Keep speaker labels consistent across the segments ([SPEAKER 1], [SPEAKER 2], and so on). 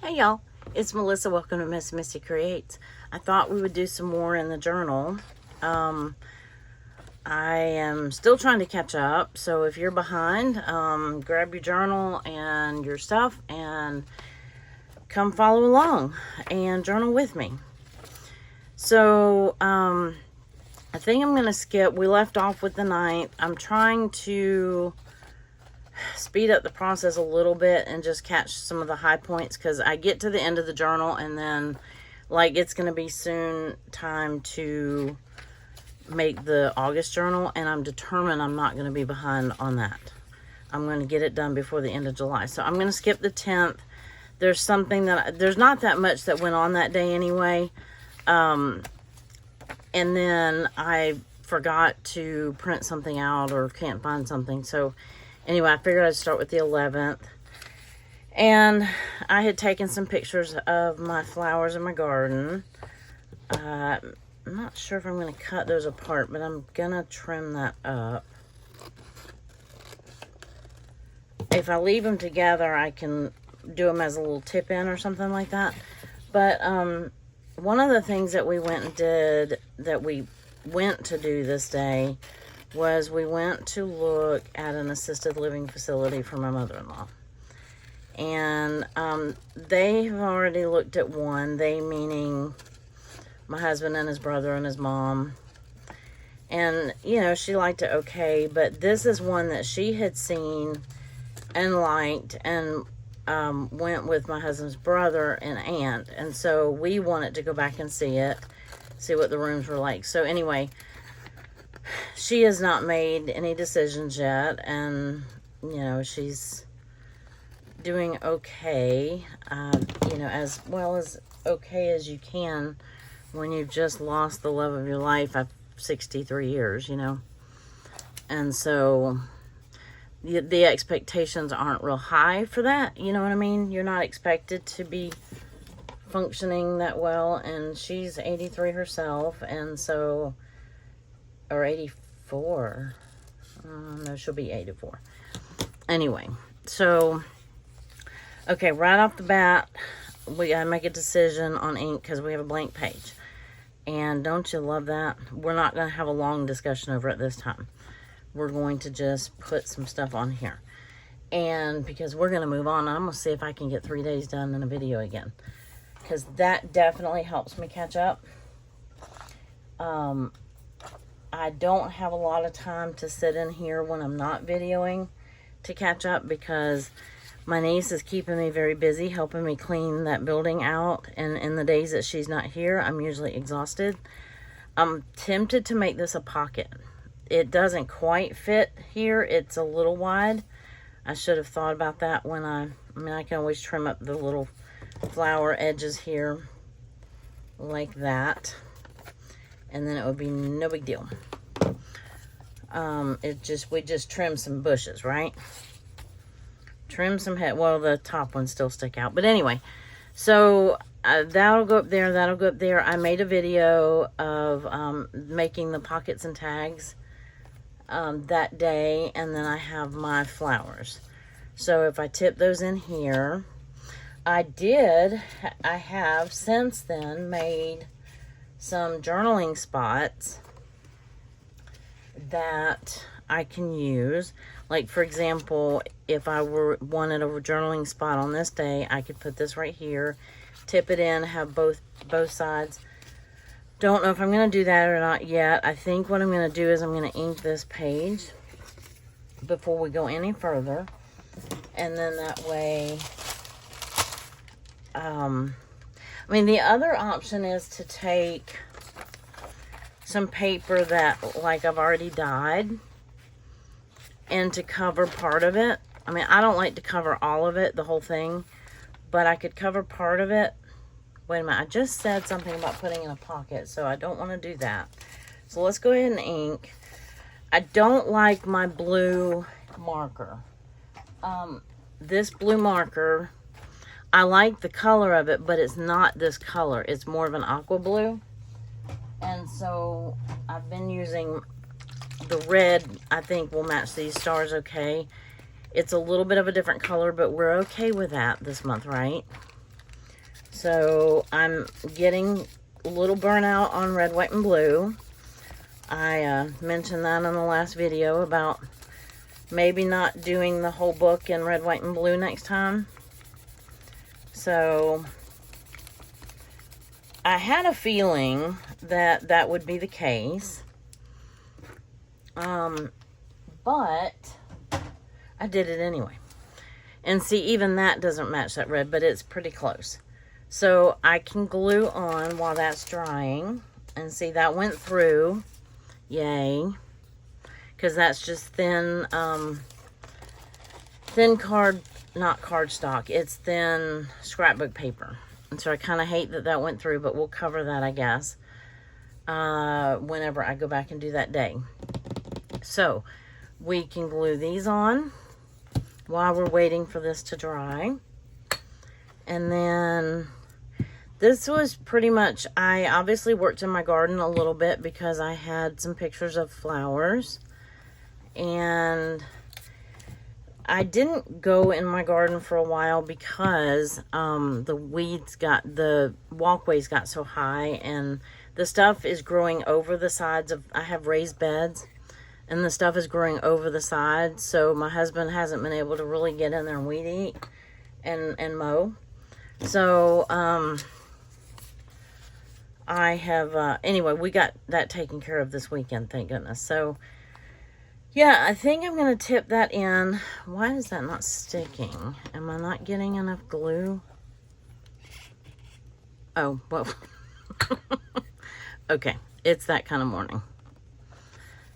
[SPEAKER 1] Hey y'all, it's Melissa. Welcome to MessyMissy Creates. I thought we would do some more in the journal. I am still trying to catch up, so if you're behind, grab your journal and your stuff and come follow along and journal with me. So, I think I'm going to skip. We left off with the 9th. I'm trying to speed up the process a little bit and just catch some of the high points, because I get to the end of the journal and then like it's going to be soon time to make the August journal, and I'm determined I'm not going to be behind on that. I'm going to get it done before the end of July. So I'm going to skip the 10th. There's something that there's not that much that went on that day anyway. And then I forgot to print something out or can't find something. So anyway, I figured I'd start with the 11th. And I had taken some pictures of my flowers in my garden. I'm not sure if I'm going to cut those apart, but I'm going to trim that up. If I leave them together, I can do them as a little tip-in or something like that. But one of the things that we went and did, that we went to do this day, was we went to look at an assisted living facility for my mother-in-law. And they have already looked at one. They meaning my husband and his brother and his mom. And, you know, she liked it okay. But this is one that she had seen and liked, and went with my husband's brother and aunt. And so we wanted to go back and see it, see what the rooms were like. So anyway, she has not made any decisions yet. And, you know, she's doing okay, you know, as well as okay as you can when you've just lost the love of your life at 63 years, you know. And so the expectations aren't real high for that, you know what I mean? You're not expected to be functioning that well, and she's 83 herself, and so, or 84. No, she'll be 84. Anyway, so okay, right off the bat, we gotta make a decision on ink because we have a blank page. And don't you love that? We're not gonna have a long discussion over it this time. We're going to just put some stuff on here. And because we're gonna move on, I'm gonna see if I can get 3 days done in a video again, because that definitely helps me catch up. I don't have a lot of time to sit in here when I'm not videoing to catch up, because my niece is keeping me very busy, helping me clean that building out. And in the days that she's not here, I'm usually exhausted. I'm tempted to make this a pocket. It doesn't quite fit here. It's a little wide. I should have thought about that when I mean, I can always trim up the little flower edges here like that. And then it would be no big deal. We just trim some bushes, right? Trim some head. Well, the top ones still stick out. But anyway, so that'll go up there. That'll go up there. I made a video of making the pockets and tags that day. And then I have my flowers. So if I tip those in here, I have since then made some journaling spots that I can use. Like, for example, if I wanted a journaling spot on this day, I could put this right here, tip it in, have both sides. Don't know if I'm going to do that or not yet. I think what I'm going to do is I'm going to ink this page before we go any further. And then that way, I mean, the other option is to take some paper that, like, I've already dyed, and to cover part of it. I mean, I don't like to cover all of it, the whole thing, but I could cover part of it. Wait a minute, I just said something about putting in a pocket, so I don't want to do that. So let's go ahead and ink. I don't like my blue marker. This blue marker, I like the color of it, but it's not this color. It's more of an aqua blue. And so I've been using the red. I think will match these stars okay. It's a little bit of a different color, but we're okay with that this month, right? So I'm getting a little burnout on red, white, and blue. I mentioned that in the last video about maybe not doing the whole book in red, white, and blue next time. So I had a feeling that that would be the case. But I did it anyway. And see, even that doesn't match that red, but it's pretty close. So I can glue on while that's drying. And see, that went through. Yay. Because that's just thin, thin not cardstock. It's thin scrapbook paper. And so I kind of hate that that went through, but we'll cover that, I guess, whenever I go back and do that day. So we can glue these on while we're waiting for this to dry. And then this was pretty much, I obviously worked in my garden a little bit because I had some pictures of flowers. And I didn't go in my garden for a while because the walkways got so high, and the stuff is growing over the sides of, I have raised beds, and the stuff is growing over the sides, so my husband hasn't been able to really get in there and weed eat and mow. So, I have, anyway, we got that taken care of this weekend, thank goodness. So, yeah, I think I'm going to tip that in. Why is that not sticking? Am I not getting enough glue? Oh, well. Okay, it's that kind of morning.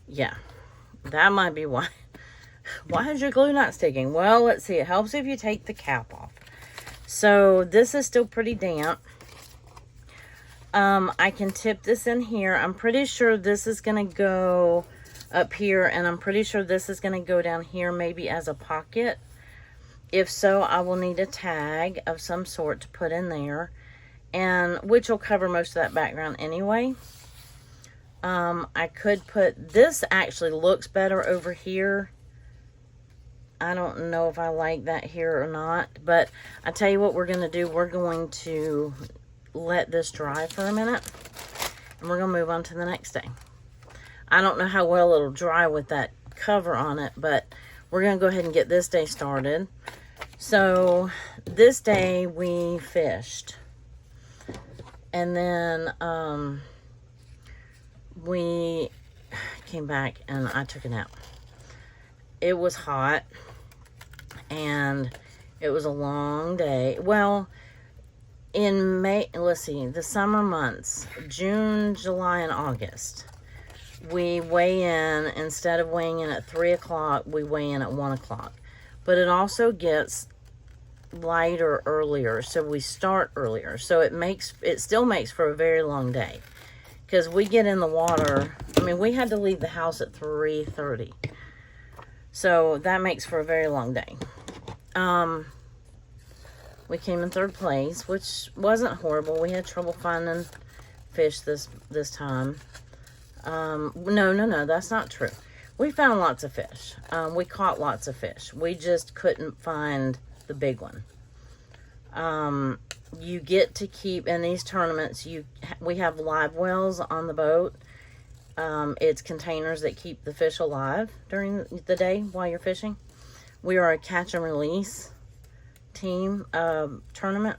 [SPEAKER 1] Yeah, that might be why. Why is your glue not sticking? Well, let's see. It helps if you take the cap off. So this is still pretty damp. I can tip this in here. I'm pretty sure this is going to go up here, and I'm pretty sure this is going to go down here maybe as a pocket. If so, I will need a tag of some sort to put in there, and which will cover most of that background anyway. I could put, this actually looks better over here. I don't know if I like that here or not, but I tell you what we're going to do. We're going to let this dry for a minute, and we're going to move on to the next day. I don't know how well it'll dry with that cover on it, but we're going to go ahead and get this day started. So this day we fished, and then we came back and I took a nap. It was hot and it was a long day. Well, in May, let's see, the summer months, June, July, and August, we weigh in, instead of weighing in at 3 o'clock, we weigh in at 1 o'clock. But it also gets lighter earlier, so we start earlier. So it still makes for a very long day. Because we get in the water, I mean, we had to leave the house at 3:30. So that makes for a very long day. We came in 3rd place, which wasn't horrible. We had trouble finding fish this time. No, that's not true. We found lots of fish. We caught lots of fish. We just couldn't find the big one. You get to keep, in these tournaments, we have live wells on the boat. It's containers that keep the fish alive during the day while you're fishing. We are a catch and release team tournament.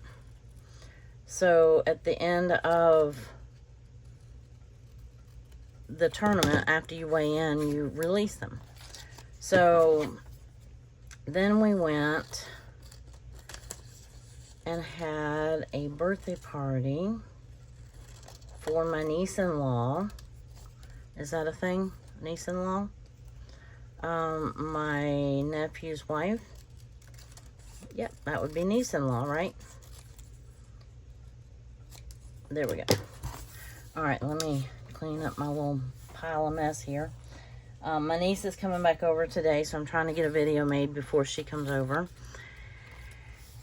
[SPEAKER 1] So at the end of the tournament, after you weigh in, you release them. So then we went and had a birthday party for my niece-in-law. Is that a thing? Niece-in-law? My nephew's wife. Yep, that would be niece-in-law, right? There we go. Alright, let me clean up my little pile of mess here. My niece is coming back over today, so I'm trying to get a video made before she comes over.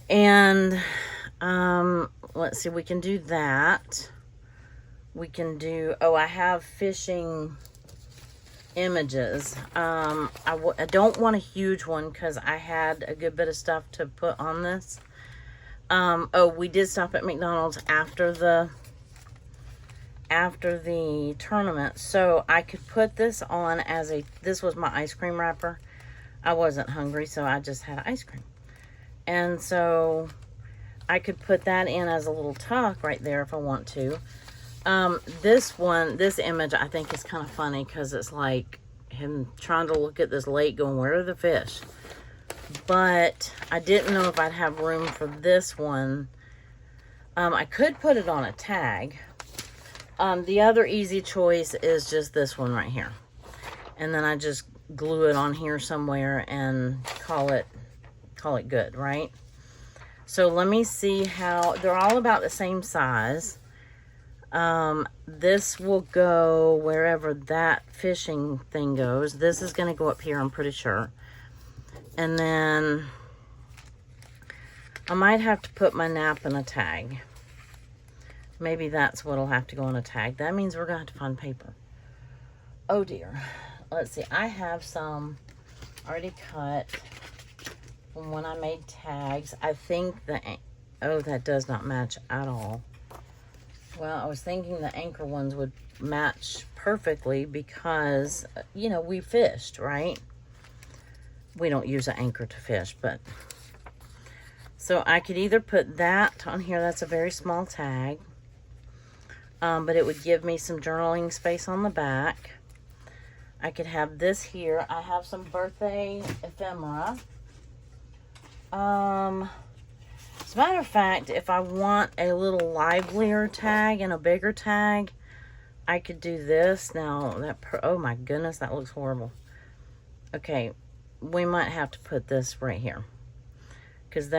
[SPEAKER 1] And let's see, we can do that. We can do, oh, I have fishing images. I don't want a huge one because I had a good bit of stuff to put on this. Oh, we did stop at McDonald's after the tournament, so I could put this on as this was my ice cream wrapper. I wasn't hungry, so I just had ice cream. And so I could put that in as a little tuck right there if I want to. This image I think is kind of funny because it's like him trying to look at this lake going, where are the fish? But I didn't know if I'd have room for this one. I could put it on a tag. The other easy choice is just this one right here. And then I just glue it on here somewhere and call it good, right? So let me see how, they're all about the same size. This will go wherever that fishing thing goes. This is going to go up here, I'm pretty sure. And then I might have to put my nap in a tag. Maybe that's what'll have to go on a tag. That means we're going to have to find paper. Oh dear. Let's see. I have some already cut from when I made tags. I think oh, that does not match at all. Well, I was thinking the anchor ones would match perfectly because, you know, we fished, right? We don't use an anchor to fish, but... So I could either put that on here. That's a very small tag. But it would give me some journaling space on the back. I could have this here. I have some birthday ephemera. As a matter of fact, if I want a little livelier tag and a bigger tag, I could do this. Now, oh my goodness, that looks horrible. Okay, we might have to put this right here. Because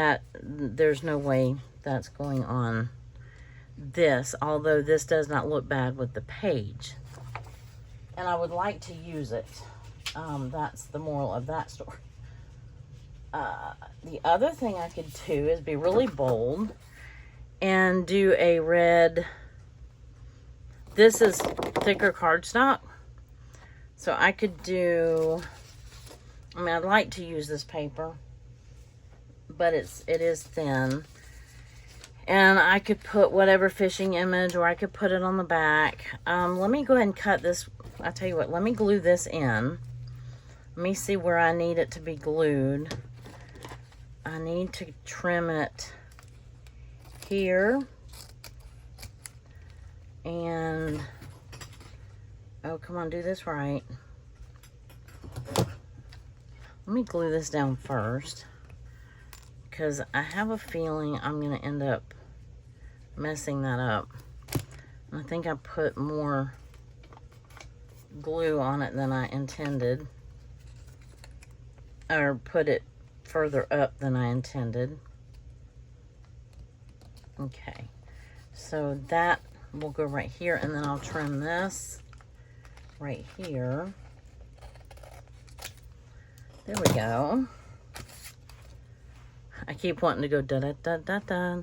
[SPEAKER 1] there's no way that's going on this, although this does not look bad with the page. And I would like to use it. That's the moral of that story. The other thing I could do is be really bold and do a red. This is thicker cardstock. So I could do, I mean, I'd like to use this paper, but it is thin. And I could put whatever fishing image, or I could put it on the back. Let me go ahead and cut this. I'll tell you what, let me glue this in. Let me see where I need it to be glued. I need to trim it here. And, oh, come on, do this right. Let me glue this down first, because I have a feeling I'm going to end up messing that up. I think I put more glue on it than I intended, or put it further up than I intended. Okay, so that will go right here, and then I'll trim this right here. There we go. I keep wanting to go da-da-da-da-da.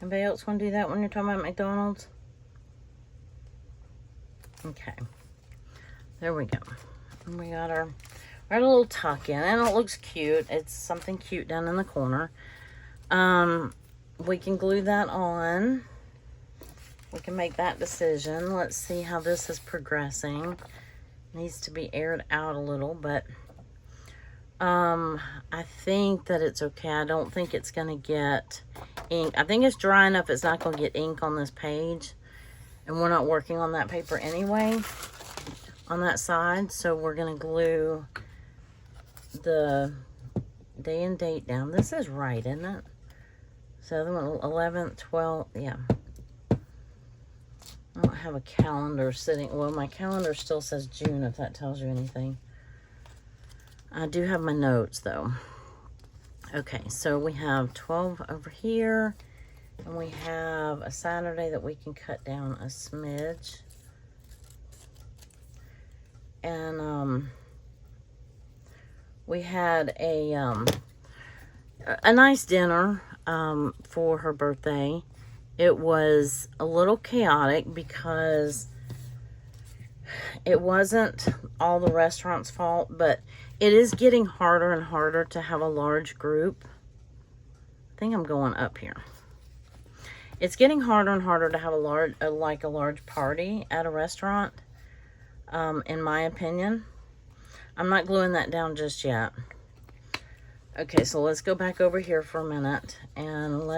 [SPEAKER 1] Anybody else want to do that when you're talking about McDonald's? Okay. There we go. And we got our little tuck in, and it looks cute. It's something cute down in the corner. We can glue that on. We can make that decision. Let's see how this is progressing. Needs to be aired out a little, but I think that it's okay. I don't think it's going to get ink. I think it's dry enough it's not going to get ink on this page. And we're not working on that paper anyway, on that side. So we're going to glue the day and date down. This is right, isn't it? So the one, 11th, 12th, yeah. I don't have a calendar sitting. Well, my calendar still says June, if that tells you anything. I do have my notes, though. Okay, so we have 12 over here. And we have a Saturday that we can cut down a smidge. And we had a nice dinner for her birthday. It was a little chaotic because it wasn't all the restaurant's fault, but it is getting harder and harder to have a large group. think I'm going up here. It's getting harder and harder to have a large party at a restaurant, in my opinion. I'm not gluing that down just yet. Okay, so let's go back over here for a minute, and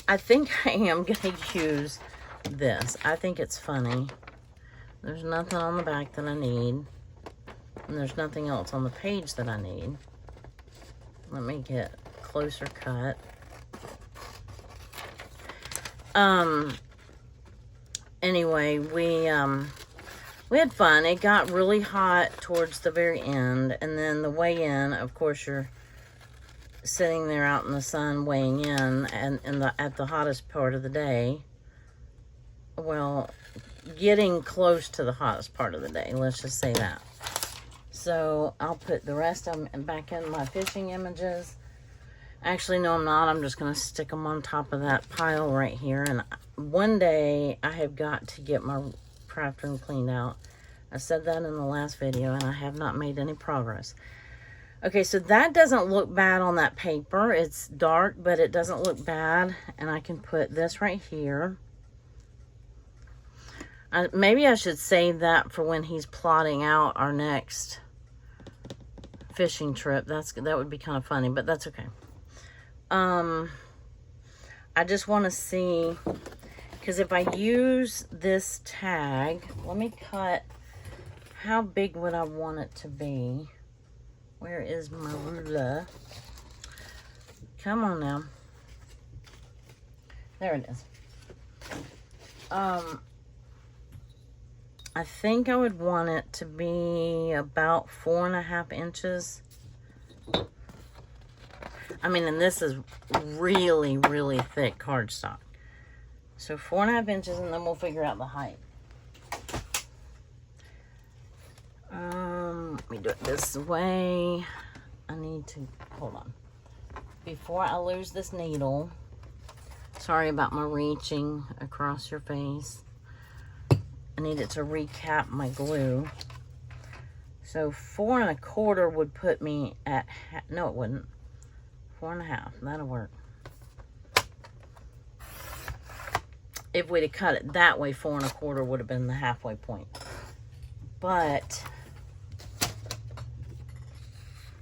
[SPEAKER 1] I think I am going to use this. I think it's funny. There's nothing on the back that I need, and there's nothing else on the page that I need. Let me get closer cut. Anyway, we had fun. It got really hot towards the very end, and then the weigh in, of course, you're sitting there out in the sun weighing in, and at the hottest part of the day. Well, getting close to the hottest part of the day, let's just say that. So I'll put the rest of them back in my fishing images. Actually, no, I'm not. I'm just going to stick them on top of that pile right here. And one day I have got to get my craft room cleaned out. I said that in the last video, and I have not made any progress. Okay, so that doesn't look bad on that paper. It's dark, but it doesn't look bad. And I can put this right here. Maybe I should save that for when he's plotting out our next fishing trip. That would be kind of funny, but that's okay. I just want to see, because if I use this tag, let me cut, how big would I want it to be? Where is my ruler? Come on now. There it is. I think I would want it to be about 4.5 inches. I mean, and this is really, really thick cardstock. So 4.5 inches, and then we'll figure out the height. Let me do it this way. I need to, hold on. Before I lose this needle, sorry about my reaching across your face. I needed to recap my glue. So 4 1/4 would put me at, no it wouldn't. 4 1/2, that'll work. If we'd have cut it that way, 4 1/4 would have been the halfway point. But,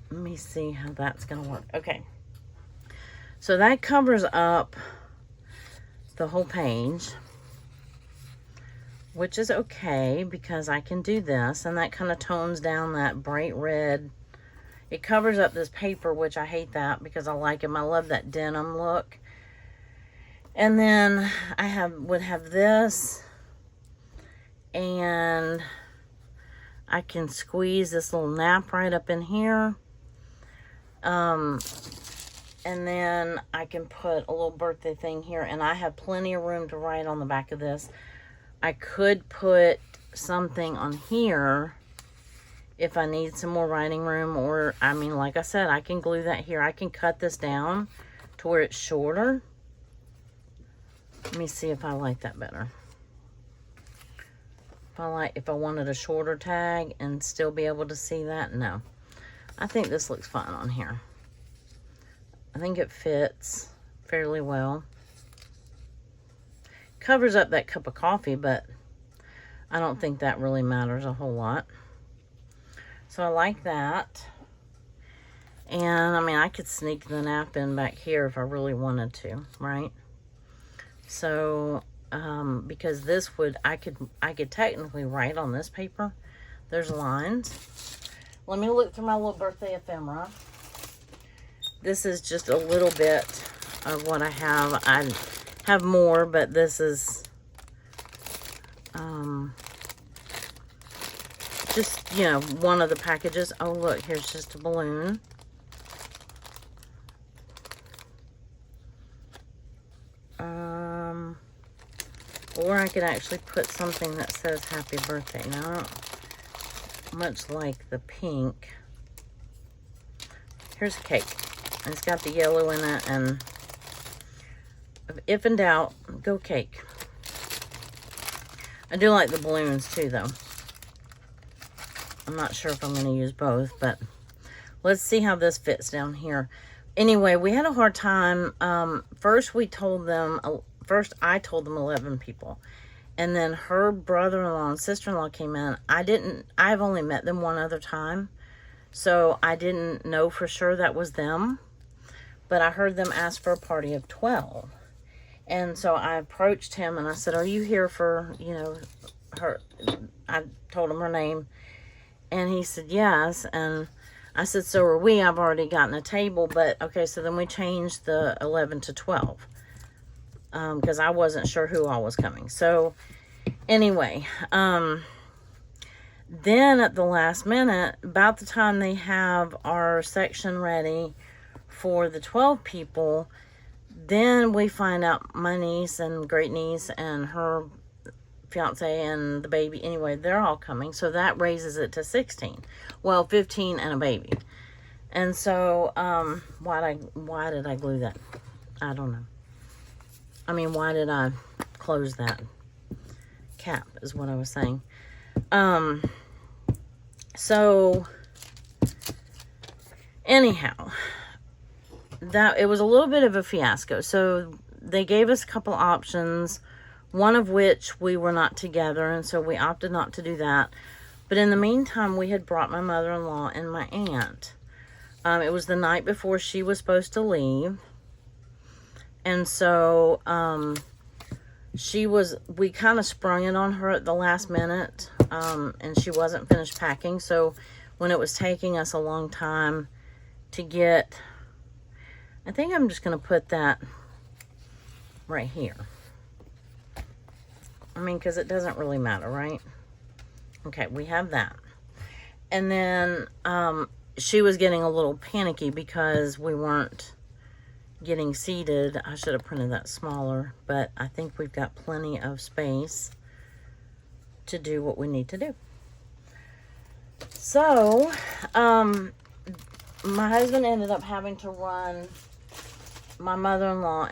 [SPEAKER 1] let me see how that's gonna work. Okay, so that covers up the whole page, which is okay because I can do this, and that kind of tones down that bright red. It covers up this paper, which I hate that because I like them. I love that denim look. And then I would have this, and I can squeeze this little nap right up in here. And then I can put a little birthday thing here, and I have plenty of room to write on the back of this. I could put something on here if I need some more writing room, or, I mean, like I said, I can glue that here. I can cut this down to where it's shorter. Let me see if I like that better. If I wanted a shorter tag and still be able to see that, no. I think this looks fine on here. I think it fits fairly well. Covers up that cup of coffee, but I don't think that really matters a whole lot. So I like that. And I mean, I could sneak the nap in back here if I really wanted to, right? So, because this would, I could technically write on this paper. There's lines. Let me look through my little birthday ephemera. This is just a little bit of what I have. I have more, but this is just, you know, one of the packages. Oh, look, here's just a balloon. Or I could actually put something that says happy birthday. Now, I don't much like the pink. Here's a cake. It's got the yellow in it, and if in doubt, go cake. I do like the balloons too, though. I'm not sure if I'm going to use both, but let's see how this fits down here. anyway, we had a hard time. First I told them 11 people. And then her brother-in-law and sister-in-law came in. I've only met them one other time. So I didn't know for sure that was them. But I heard them ask for a party of 12. And so I approached him and I said, are you here for, you know, her? I told him her name. And he said, yes. And I said, so are we. I've already gotten a table. But, okay, so then we changed the 11 to 12. Because I wasn't sure who all was coming. So, anyway, then at the last minute, about the time they have our section ready for the 12 people, then we find out my niece and great niece and her fiance and the baby, anyway, they're all coming. So that raises it to 16. Well, 15 and a baby. And so, why did I glue that? I don't know. I mean, why did I close that cap is what I was saying. So anyhow, it was a little bit of a fiasco. So they gave us a couple options, one of which we were not together, and so we opted not to do that. But in the meantime, we had brought my mother-in-law and my aunt. It was the night before she was supposed to leave. And so, we kind of sprung it on her at the last minute, and she wasn't finished packing. So when it was taking us a long time to get, I think I'm just going to put that right here. I mean, because it doesn't really matter, right? Okay, we have that. And then, she was getting a little panicky because we weren't getting seated. I should have printed that smaller, but I think we've got plenty of space to do what we need to do. So, my husband ended up having to run my mother-in-law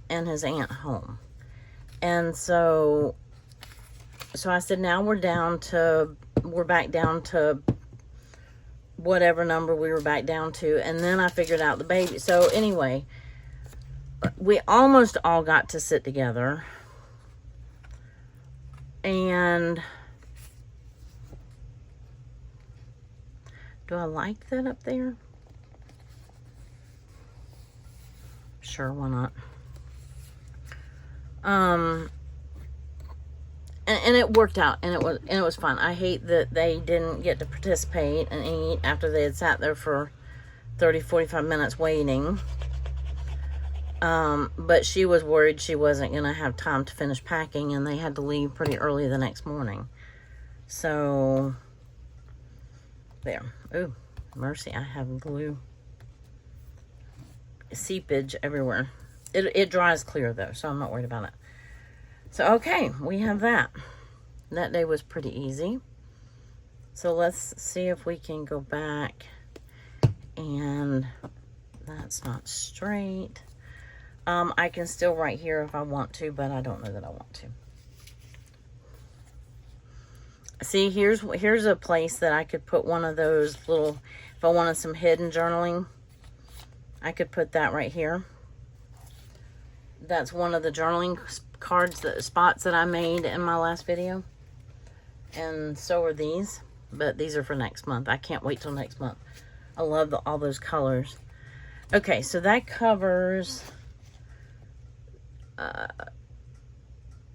[SPEAKER 1] and his aunt home. And so I said, now we're back down to whatever number we were back down to. And then I figured out the baby. So anyway, we almost all got to sit together. And do I like that up there? Sure, why not? And it worked out, and it was fun. I hate that they didn't get to participate and eat after they had sat there for 30-45 minutes waiting. But she was worried she wasn't going to have time to finish packing, and they had to leave pretty early the next morning. So, there. Ooh, mercy, I have glue. Seepage everywhere. It dries clear, though, so I'm not worried about it. So, okay, we have that. That day was pretty easy. So, let's see if we can go back. And that's not straight. I can still write here if I want to, but I don't know that I want to. See, here's a place that I could put one of those little, if I wanted some hidden journaling, I could put that right here. That's one of the journaling cards, spots that I made in my last video. And so are these, but these are for next month. I can't wait till next month. I love all those colors. Okay, so that covers,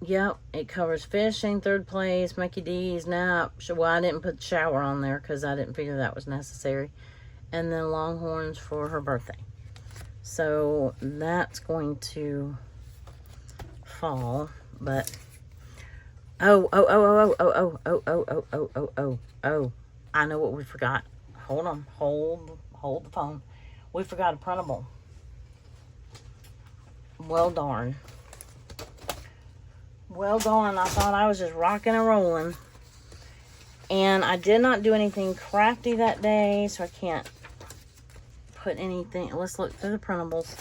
[SPEAKER 1] yep, it covers fishing, third place, Mickey D's, nap. Well, I didn't put shower on there because I didn't figure that was necessary. And then Longhorns for her birthday. So that's going to fall, but oh, I know what we forgot. Hold on, hold the phone. We forgot a printable. Well darn. Well darn, I thought I was just rocking and rolling. And I did not do anything crafty that day, so I can't put anything. Let's look through the printables.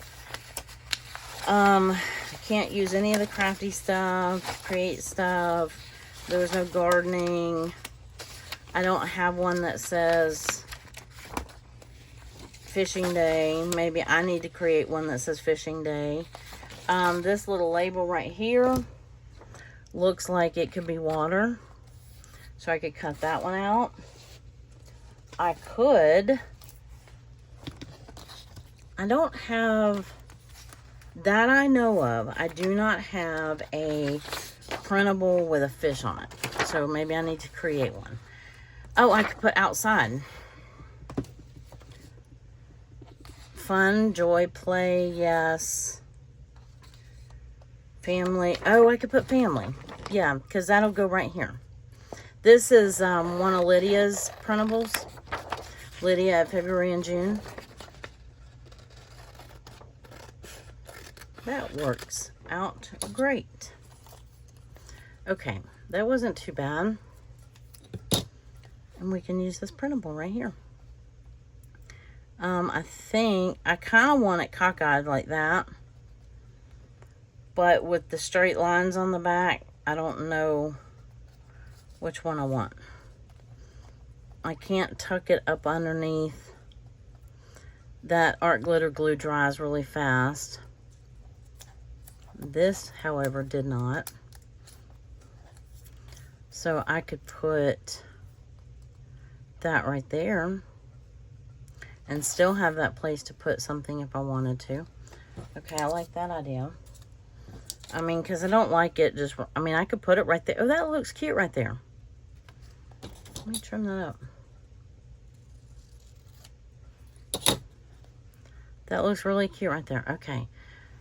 [SPEAKER 1] I can't use any of the crafty stuff, create stuff. There was no gardening. I don't have one that says fishing day. Maybe I need to create one that says fishing day. This little label right here looks like it could be water. So I could cut that one out. I could. I don't have, that I know of, I do not have a printable with a fish on it. So maybe I need to create one. Oh, I could put outside. Fun, joy, play, yes. Family. Oh, I could put family. Yeah, because that'll go right here. This is one of Lydia's printables. Lydia at February and June. That works out great. Okay, that wasn't too bad. And we can use this printable right here. I think I kind of want it cockeyed like that. But with the straight lines on the back, I don't know which one I want. I can't tuck it up underneath. That art glitter glue dries really fast. This, however, did not. So I could put that right there and still have that place to put something if I wanted to. Okay, I like that idea. I mean, because I don't like it just, I mean, I could put it right there. Oh, that looks cute right there. Let me trim that up. That looks really cute right there. Okay.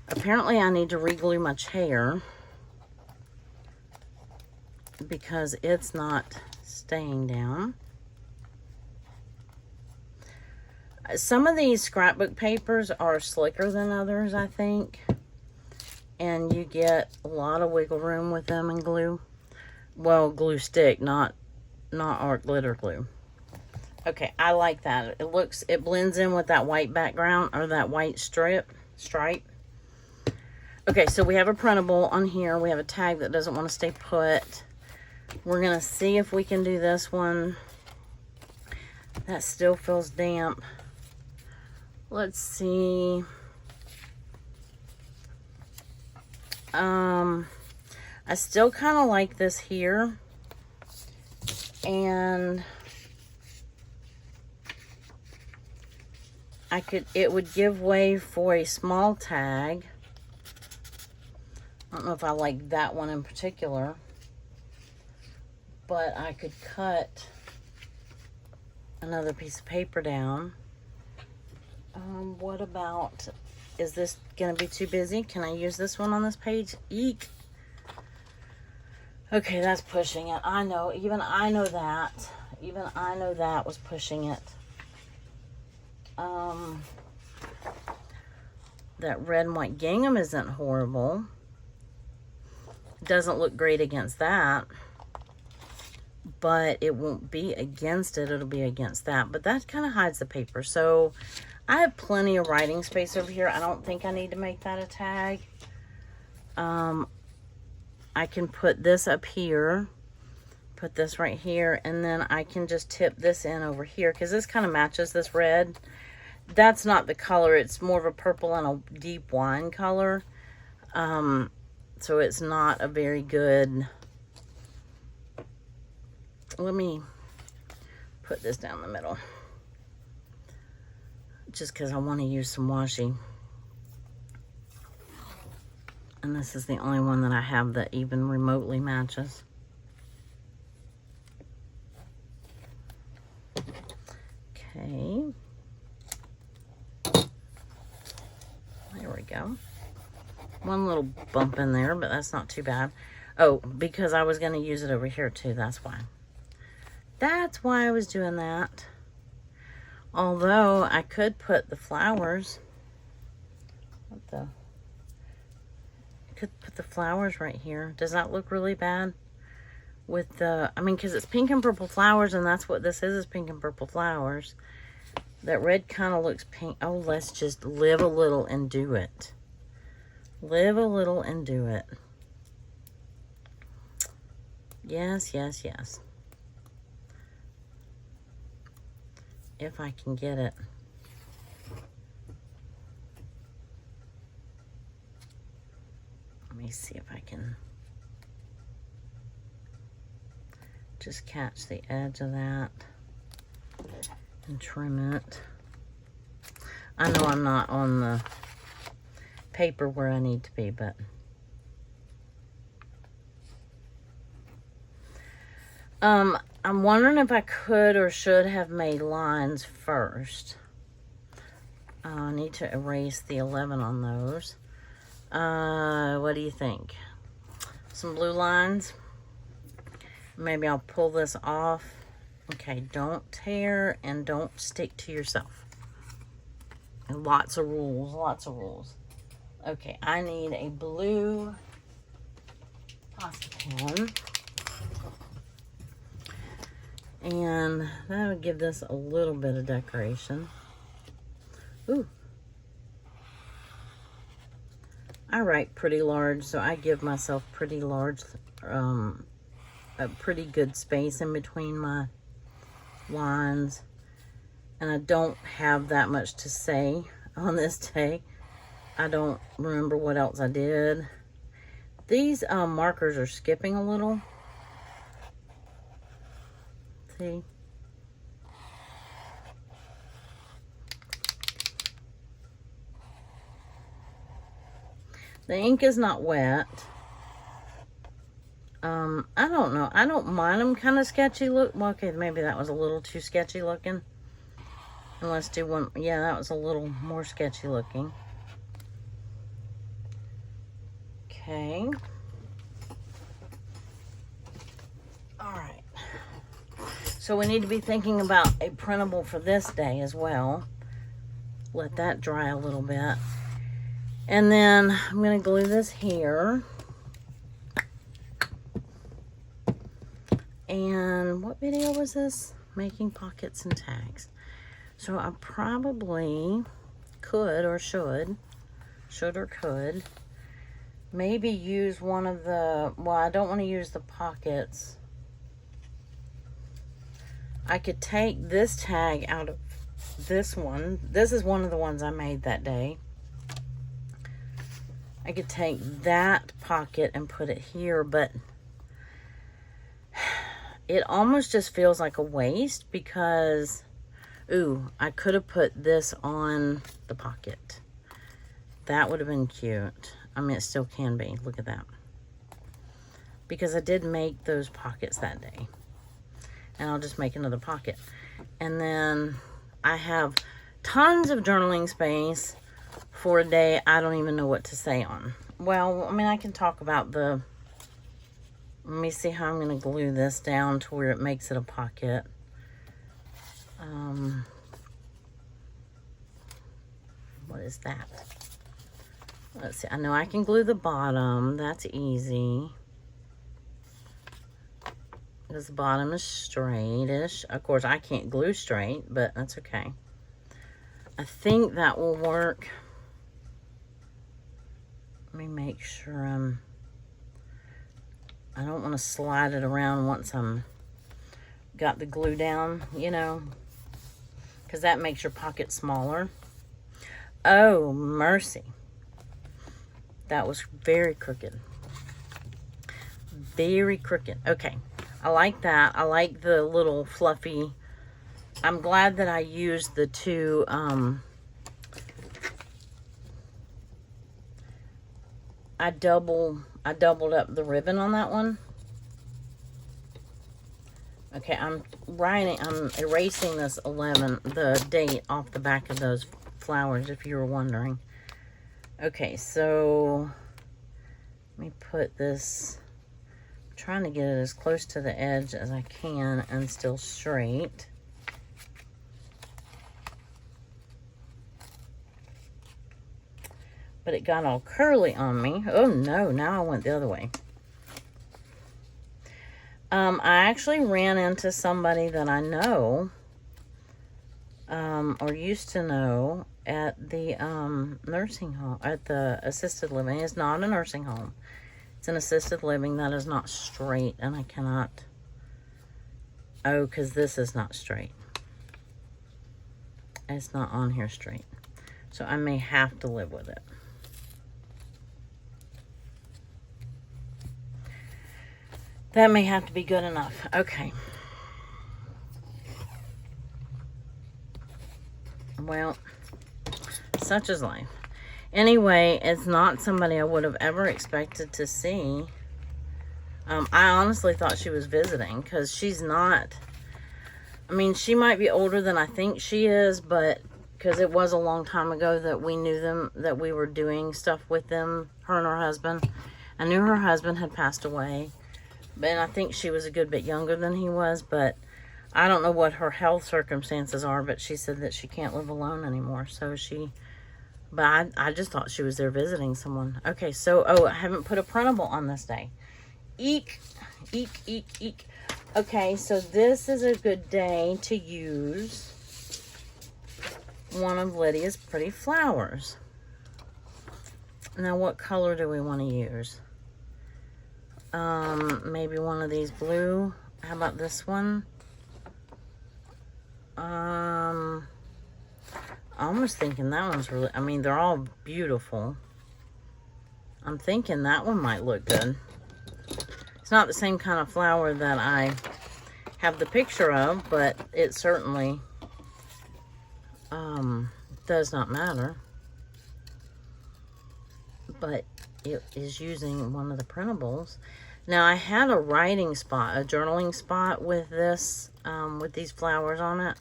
[SPEAKER 1] Apparently, I need to re-glue my chair because it's not staying down. Some of these scrapbook papers are slicker than others, I think. And you get a lot of wiggle room with them and glue. Well, glue stick, not art glitter glue. Okay, I like that. It blends in with that white background or that white stripe. Okay, so we have a printable on here. We have a tag that doesn't want to stay put. We're gonna see if we can do this one. That still feels damp. Let's see. I still kind of like this here. And it would give way for a small tag. I don't know if I like that one in particular. But I could cut another piece of paper down. What about, is this going to be too busy? Can I use this one on this page? Eek. Okay, that's pushing it. I know. Even I know that. Even I know that was pushing it. That red and white gingham isn't horrible. It doesn't look great against that. But it won't be against it. It'll be against that. But that kind of hides the paper. So I have plenty of writing space over here. I don't think I need to make that a tag. I can put this up here. Put this right here. And then I can just tip this in over here. Because this kind of matches this red. That's not the color. It's more of a purple and a deep wine color. So it's not a very good... Let me put this down the middle. Just because I want to use some washi. And this is the only one that I have that even remotely matches. Okay. There we go. One little bump in there, but that's not too bad. Oh, because I was going to use it over here too, that's why. That's why I was doing that. Although I could put the flowers. Could put the flowers right here. Does that look really bad? With the, I mean, because it's pink and purple flowers, and that's what this is pink and purple flowers. That red kind of looks pink. Oh, let's just live a little and do it. Live a little and do it. Yes, yes, yes. If I can get it. me see if I can just catch the edge of that and trim it. I know I'm not on the paper where I need to be, but I'm wondering if I could or should have made lines first. I need to erase the 11 on those. What do you think? Some blue lines? Maybe I'll pull this off. Okay, don't tear and don't stick to yourself. And lots of rules, lots of rules. Okay, I need a blue pasta pen. And that would give this a little bit of decoration. Ooh. I write pretty large, so I give myself pretty large, a pretty good space in between my lines. And I don't have that much to say on this day. I don't remember what else I did. These markers are skipping a little. See? The ink is not wet. I don't know. I don't mind them kind of sketchy look. Well, okay, maybe that was a little too sketchy looking. And let's do one. Yeah, that was a little more sketchy looking. Okay. All right. So we need to be thinking about a printable for this day as well. Let that dry a little bit. And then I'm going to glue this here. And what video was this? Making pockets and tags. So I probably could or should or could, maybe use one of the, well, I don't want to use the pockets. I could take this tag out of this one. This is one of the ones I made that day. I could take that pocket and put it here, but it almost just feels like a waste because, ooh, I could have put this on the pocket. That would have been cute. I mean, it still can be. Look at that. Because I did make those pockets that day. And I'll just make another pocket. And then I have tons of journaling space for a day I don't even know what to say on. Well, I mean, I can talk about the... Let me see how I'm going to glue this down to where it makes it a pocket. What is that? Let's see. I know I can glue the bottom. That's easy. Because the bottom is straightish. Of course, I can't glue straight, but that's okay. I think that will work. Let me make sure I don't want to slide it around once I'm got the glue down, you know, because that makes your pocket smaller. Oh, mercy. That was very crooked. Very crooked. Okay. I like that. I like the little fluffy. I'm glad that I used the two, I doubled up the ribbon on that one. Okay, I'm erasing this 11, the date off the back of those flowers, if you were wondering. Okay, so let me put this, I'm trying to get it as close to the edge as I can and still straight. But it got all curly on me. Oh no, now I went the other way. I actually ran into somebody that I know, or used to know, at the nursing home, at the assisted living. It's not a nursing home. It's an assisted living that is not straight, and I cannot, oh, because this is not straight. It's not on here straight. So I may have to live with it. That may have to be good enough. Okay. Well, such is life. Anyway, it's not somebody I would have ever expected to see. I honestly thought she was visiting, because she's not. I mean, she might be older than I think she is, but because it was a long time ago that we knew them, that we were doing stuff with them, her and her husband. I knew her husband had passed away, and I think she was a good bit younger than he was, but I don't know what her health circumstances are, but she said that she can't live alone anymore, so but I just thought she was there visiting someone. Okay, so, oh, I haven't put a printable on this day. Eek, eek, eek, eek. Okay, so this is a good day to use one of Lydia's pretty flowers. Now, what color do we want to use? Maybe one of these blue. How about this one? I was thinking that one's really, I mean, they're all beautiful. I'm thinking that one might look good. It's not the same kind of flower that I have the picture of, but it certainly does not matter. But it is using one of the printables. Now, I had a writing spot, a journaling spot with this, with these flowers on it.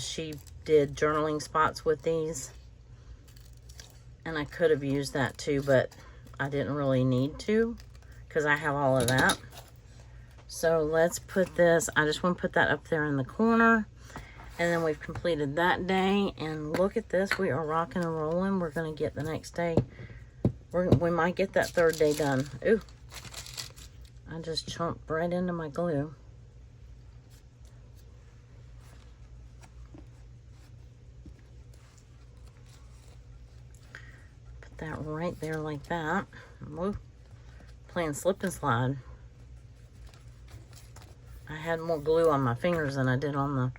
[SPEAKER 1] She did journaling spots with these, and I could have used that too, but I didn't really need to, because I have all of that. So let's put this, I just want to put that up there in the corner, and then we've completed that day. And look at this, we are rocking and rolling. We're going to get the next day, we might get that third day done. Ooh, I just chomped right into my glue. Put that right there like that. Woo. Playing slip and slide. I had more glue on my fingers than I did on the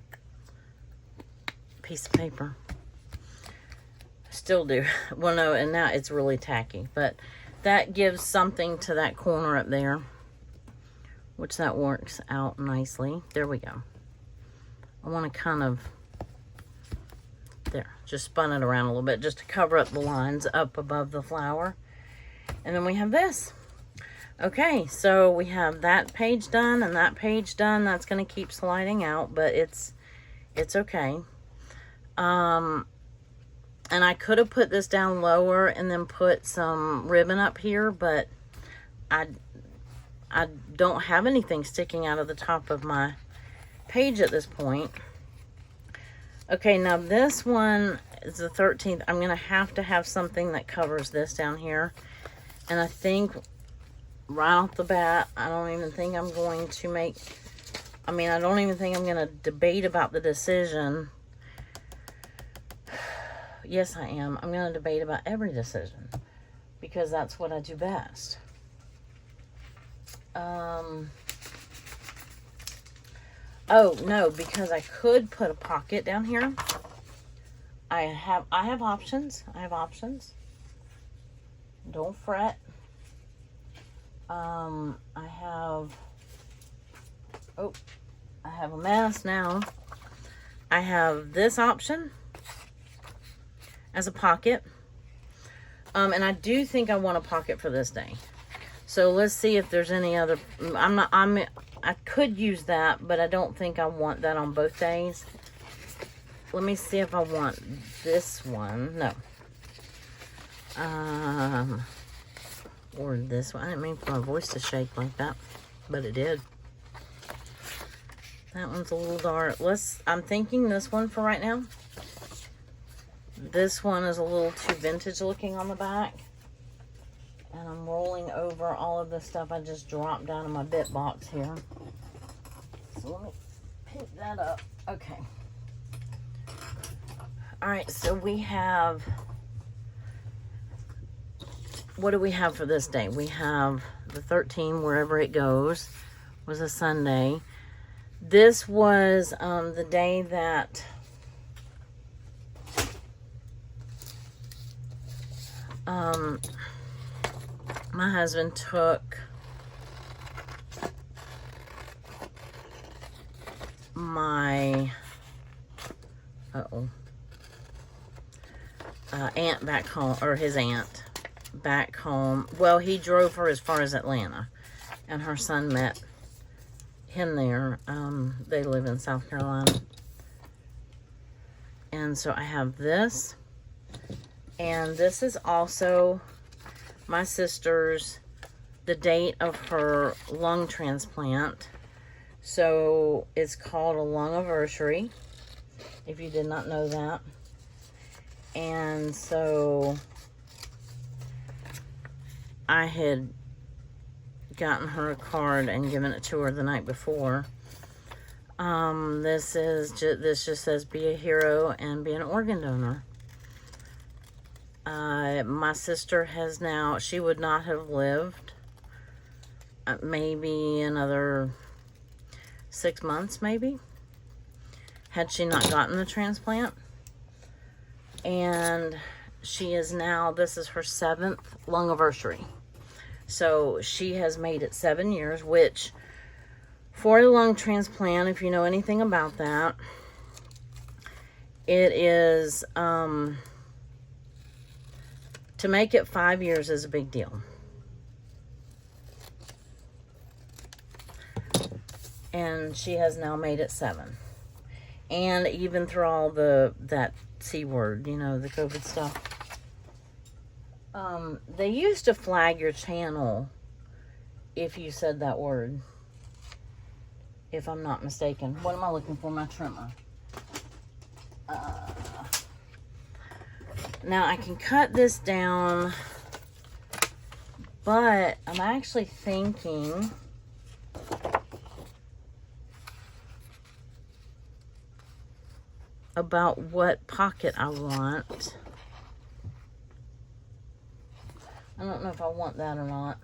[SPEAKER 1] piece of paper. I still do. Well, no, and now it's really tacky, but that gives something to that corner up there, which that works out nicely. There we go. I want to kind of, there, just spun it around a little bit just to cover up the lines up above the flower. And then we have this. Okay, so we have that page done and that page done. That's going to keep sliding out, but it's okay. And I could have put this down lower and then put some ribbon up here, but I don't have anything sticking out of the top of my page at this point. Okay, now this one is the 13th. I'm going to have something that covers this down here. And I think right off the bat, I don't even think I'm going to make, I mean, I don't even think I'm going to debate about the decision. Yes, I am. I'm going to debate about every decision, because that's what I do best. Oh, no, because I could put a pocket down here. I have options. I have options. Don't fret. I have a mess now. I have this option as a pocket. And I do think I want a pocket for this day. So let's see if there's any other, I could use that, but I don't think I want that on both days. Let me see if I want this one. No. Or this one. I didn't mean for my voice to shake like that, but it did. That one's a little dark. I'm thinking this one for right now. This one is a little too vintage looking on the back. And I'm rolling over all of the stuff I just dropped down in my bit box here. So let me pick that up. Okay. Alright, so we have, what do we have for this day? We have the 13th, wherever it goes, was a Sunday. This was the day that my husband took my aunt back home, or his aunt back home. Well, he drove her as far as Atlanta, and her son met him there. They live in South Carolina. And so I have this, and this is also my sister's, the date of her lung transplant. So it's called a lung anniversary, if you did not know that. And so I had gotten her a card and given it to her the night before. This just says be a hero and be an organ donor. My sister has now, she would not have lived maybe another 6 months, maybe, had she not gotten the transplant. And she is now, this is her 7th lung anniversary. So she has made it 7 years, which for a lung transplant, if you know anything about that, it is, to make it 5 years is a big deal. And she has now made it 7. And even through all that C word, you know, the COVID stuff. They used to flag your channel if you said that word, if I'm not mistaken. What am I looking for? My trimmer. Now I can cut this down, but I'm actually thinking about what pocket I want. I don't know if I want that or not.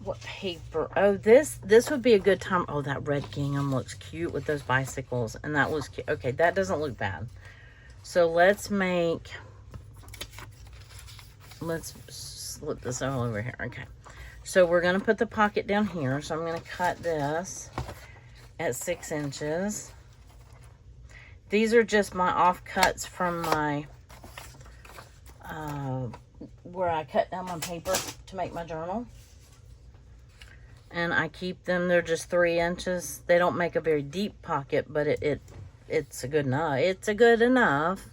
[SPEAKER 1] What paper? Oh, this would be a good time. Oh, that red gingham looks cute with those bicycles, and that looks cute. Okay, that doesn't look bad. So let's slip this all over here. Okay, so we're gonna put the pocket down here. So I'm gonna cut this at 6 inches. These are just my offcuts from my, where I cut down my paper to make my journal. And I keep them, they're just 3 inches. They don't make a very deep pocket, but it's a good enough. It's a good enough.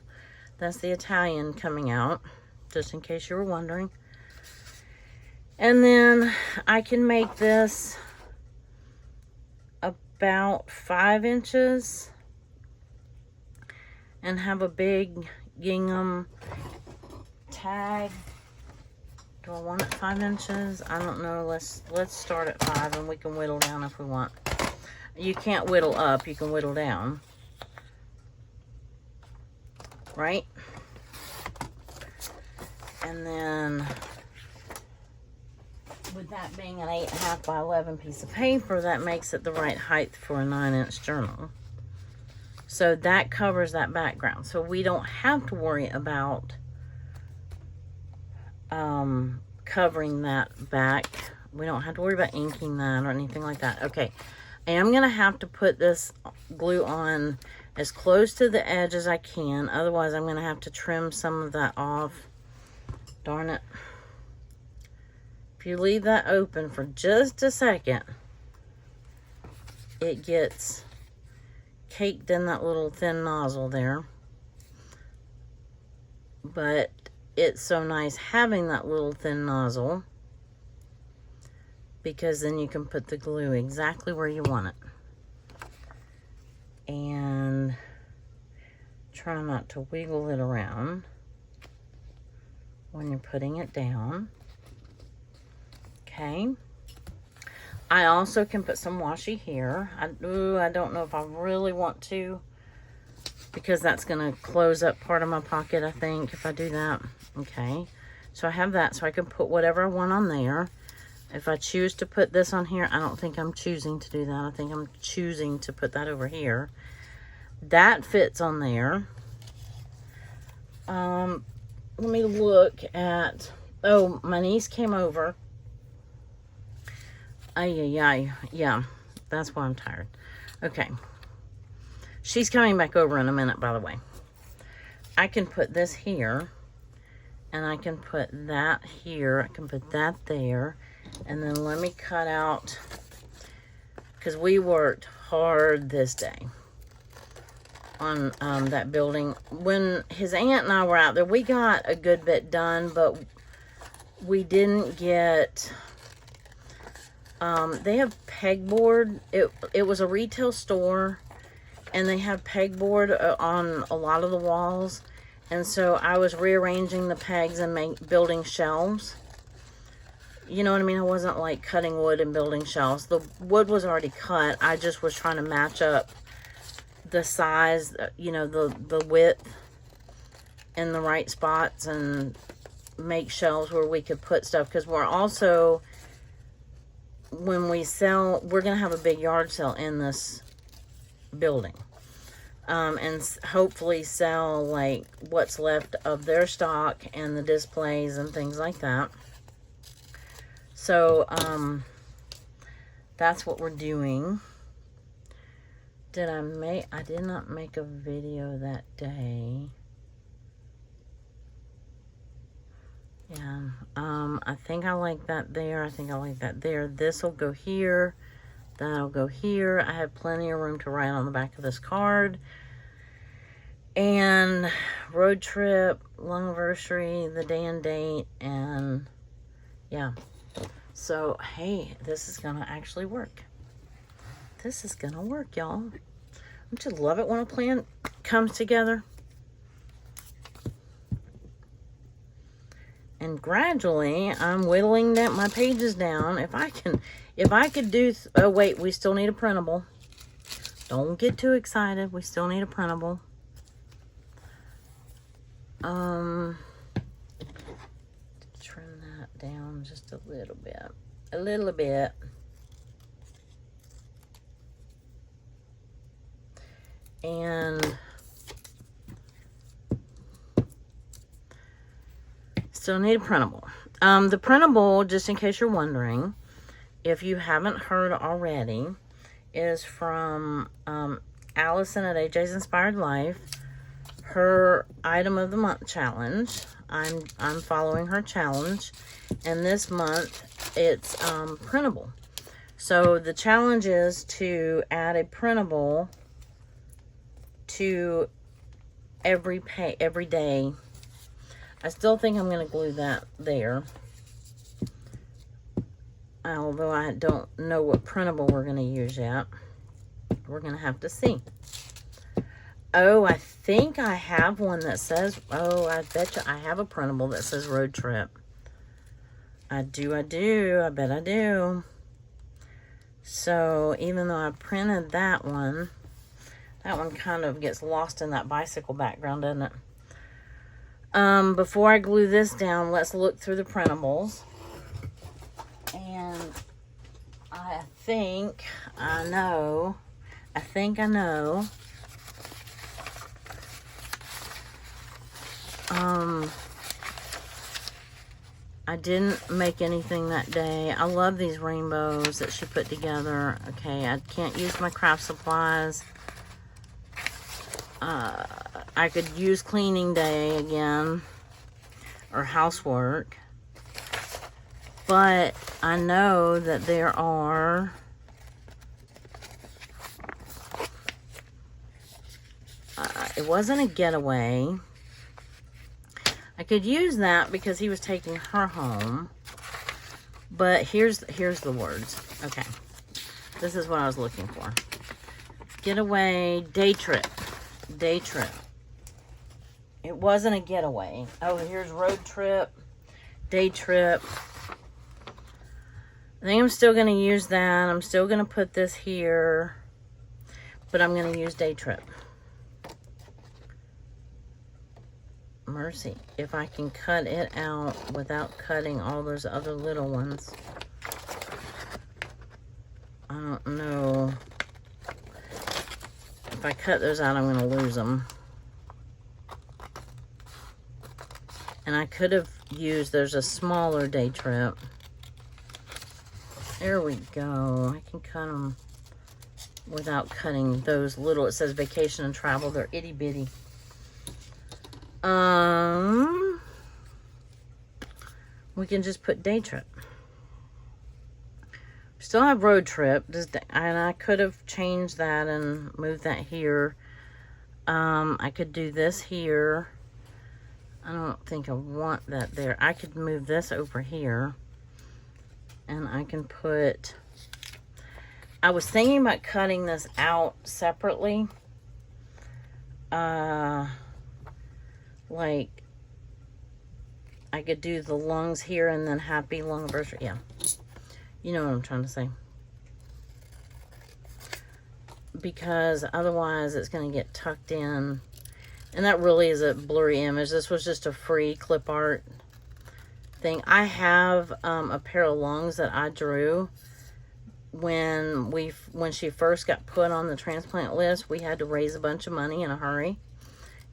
[SPEAKER 1] That's the Italian coming out, just in case you were wondering. And then I can make this about 5 inches. And have a big gingham tag. Do I want it 5 inches? I don't know. Let's start at 5, and we can whittle down if we want. You can't whittle up, you can whittle down. Right? And then with that being an 8.5 by 11 piece of paper, that makes it the right height for a 9-inch journal. So that covers that background. So we don't have to worry about covering that back. We don't have to worry about inking that or anything like that. Okay, I am going to have to put this glue on as close to the edge as I can. Otherwise, I'm going to have to trim some of that off. Darn it. If you leave that open for just a second, it gets caked in that little thin nozzle there. But it's so nice having that little thin nozzle, because then you can put the glue exactly where you want it. And try not to wiggle it around when you're putting it down. Okay. I also can put some washi here. I don't know if I really want to, because that's going to close up part of my pocket, I think, if I do that. Okay. So I have that, so I can put whatever I want on there. If I choose to put this on here, I don't think I'm choosing to do that. I think I'm choosing to put that over here. That fits on there. Let me look at... Oh, my niece came over. Yeah, that's why I'm tired. Okay. She's coming back over in a minute, by the way. I can put this here, and I can put that here. I can put that there, and then let me cut out, because we worked hard this day on that building. When his aunt and I were out there, we got a good bit done, but we didn't get, they have pegboard. It was a retail store, and they have pegboard on a lot of the walls, and so I was rearranging the pegs and building shelves. You know what I mean? I wasn't like cutting wood and building shelves. The wood was already cut. I just was trying to match up the size, you know, the width in the right spots and make shelves where we could put stuff. Because we're also, when we sell, we're going to have a big yard sale in this building. And hopefully sell like what's left of their stock and the displays and things like that. So, that's what we're doing. I did not make a video that day. Yeah, I think I like that there. I think I like that there. This will go here. That'll go here. I have plenty of room to write on the back of this card. And road trip, long anniversary, the day and date, and yeah. So, hey, this is gonna actually work. This is gonna work, y'all. I just love it when a plan comes together. And gradually, I'm whittling my pages down. If I could do, oh wait, we still need a printable. Don't get too excited. We still need a printable. Trim that down just a little bit. A little bit. And still need a printable. The printable, just in case you're wondering, if you haven't heard already, is from Allison at AJ's Inspired Life. Her item of the month challenge. I'm following her challenge, and this month it's printable. So the challenge is to add a printable to every day. I still think I'm going to glue that there, although I don't know what printable we're going to use yet. We're going to have to see. Oh, I think I have one that says, oh, I bet you I have a printable that says road trip. I do. I bet I do. So even though I printed that one kind of gets lost in that bicycle background, doesn't it? Before I glue this down, let's look through the printables. And I think I know. I didn't make anything that day. I love these rainbows that she put together. Okay, I can't use my craft supplies. I could use cleaning day again, or housework. But I know that there are it wasn't a getaway. I could use that because he was taking her home. But here's the words. Okay. This is what I was looking for. Getaway, day trip. Day trip. It wasn't a getaway. Oh, here's road trip, day trip. I think I'm still going to use that. I'm still going to put this here. But I'm going to use day trip. Mercy, if I can cut it out without cutting all those other little ones. I don't know. If I cut those out, I'm going to lose them. And I could have used, there's a smaller day trip. There we go. I can cut them without cutting those little, it says vacation and travel, they're itty bitty. We can just put day trip. Still have road trip, and I could have changed that and moved that here. I could do this here. I don't think I want that there. I could move this over here, and I can put, I was thinking about cutting this out separately. Like, I could do the lungs here and then happy lung anniversary. Yeah. You know what I'm trying to say. Because otherwise it's going to get tucked in. And that really is a blurry image. This was just a free clip art thing. I have a pair of lungs that I drew when she first got put on the transplant list. We had to raise a bunch of money in a hurry.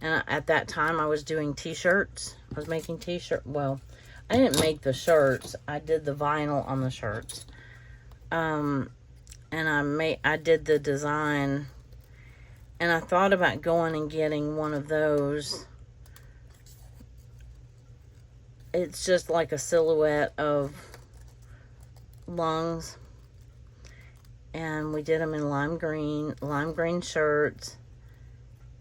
[SPEAKER 1] And at that time, I was doing t-shirts. I was making t-shirts. Well, I didn't make the shirts. I did the vinyl on the shirts. And I did the design. And I thought about going and getting one of those. It's just like a silhouette of lungs. And we did them in lime green shirts.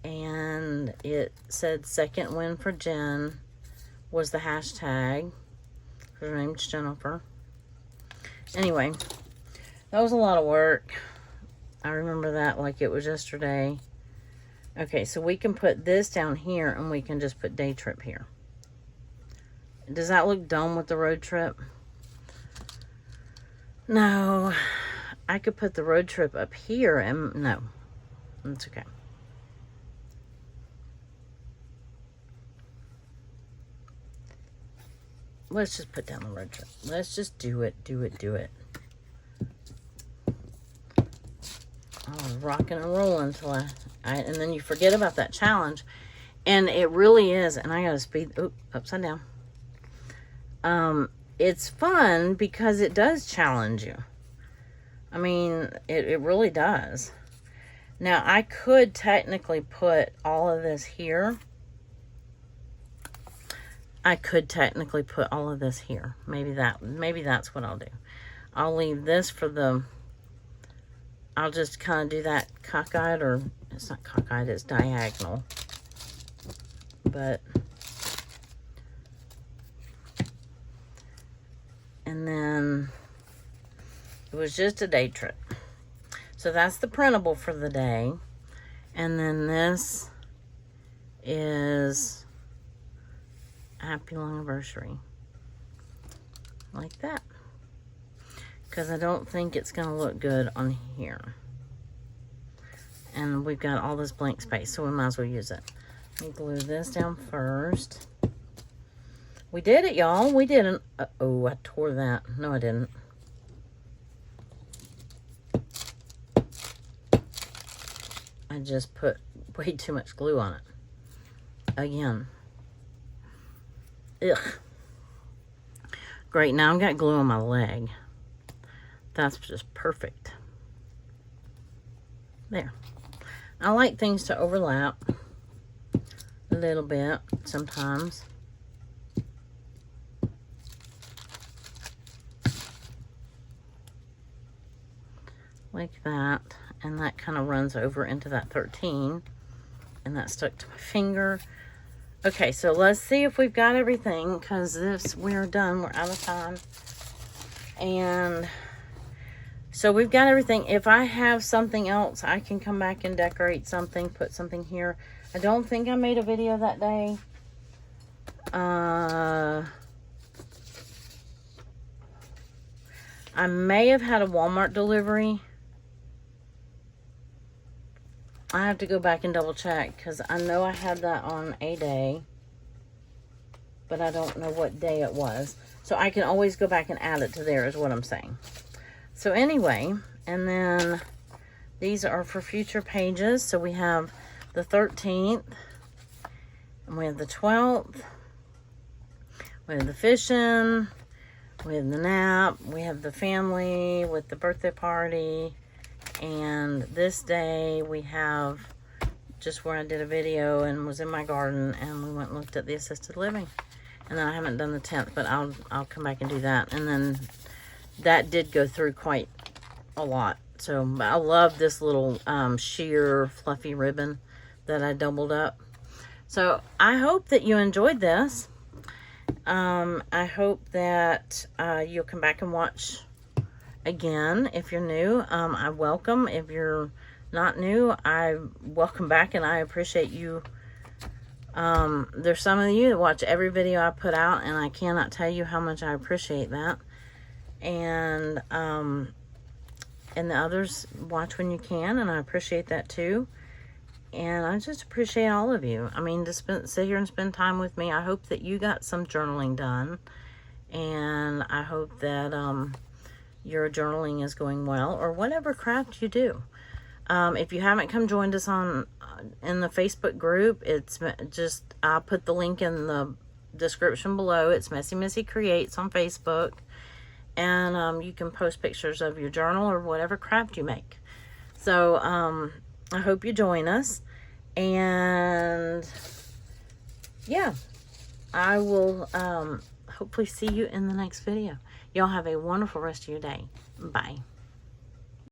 [SPEAKER 1] And it said second win for Jen was the hashtag. Her name's Jennifer. Anyway, that was a lot of work. I remember that like it was yesterday. Okay, so we can put this down here and we can just put day trip here. Does that look dumb with the road trip? No. I could put the road trip up here and no. It's okay. Let's just put down the road trip. Let's just do it. I was rocking and rolling until and then you forget about that challenge. And it really is, and I gotta speed, upside down. It's fun because it does challenge you. I mean, it really does. Now, I could technically put all of this here. Maybe that's what I'll do. I'll leave this for the, I'll just kind of do that cockeyed, or it's not cockeyed, it's diagonal. But, and then it was just a day trip. So that's the printable for the day. And then this is happy long anniversary. Like that. Because I don't think it's going to look good on here. And we've got all this blank space, so we might as well use it. Let me glue this down first. We did it, y'all. We didn't. Oh, I tore that. No, I didn't. I just put way too much glue on it. Again. Ugh. Great, now I've got glue on my leg. That's just perfect. There. I like things to overlap a little bit sometimes. Like that. And that kind of runs over into that 13. And that stuck to my finger. Okay, so let's see if we've got everything, because we're done. We're out of time. And so we've got everything. If I have something else, I can come back and decorate something, put something here. I don't think I made a video that day. I may have had a Walmart delivery. I have to go back and double check, because I know I had that on a day, but I don't know what day it was. So I can always go back and add it to there is what I'm saying. So anyway, and then these are for future pages. So we have the 13th, and we have the 12th, we have the fishing, we have the nap, we have the family with the birthday party, And this day we have just where I did a video and was in my garden, and we went and looked at the assisted living. And then I haven't done the 10th, but I'll come back and do that. And then that did go through quite a lot. So I love this little sheer fluffy ribbon that I doubled up. So I hope that you enjoyed this. I hope that you'll come back and watch again if you're new. I welcome. If you're not new, I welcome back, and I appreciate you. There's some of you that watch every video I put out, and I cannot tell you how much I appreciate that. And the others watch when you can, and I appreciate that too. And I just appreciate all of you. I mean, to sit here and spend time with me. I hope that you got some journaling done, and I hope that your journaling is going well, or whatever craft you do. If you haven't come joined us in the Facebook group, it's just, I'll put the link in the description below. It's MessyMissy Creates on Facebook, and you can post pictures of your journal or whatever craft you make. So I hope you join us, and yeah, I will hopefully see you in the next video. Y'all have a wonderful rest of your day. Bye.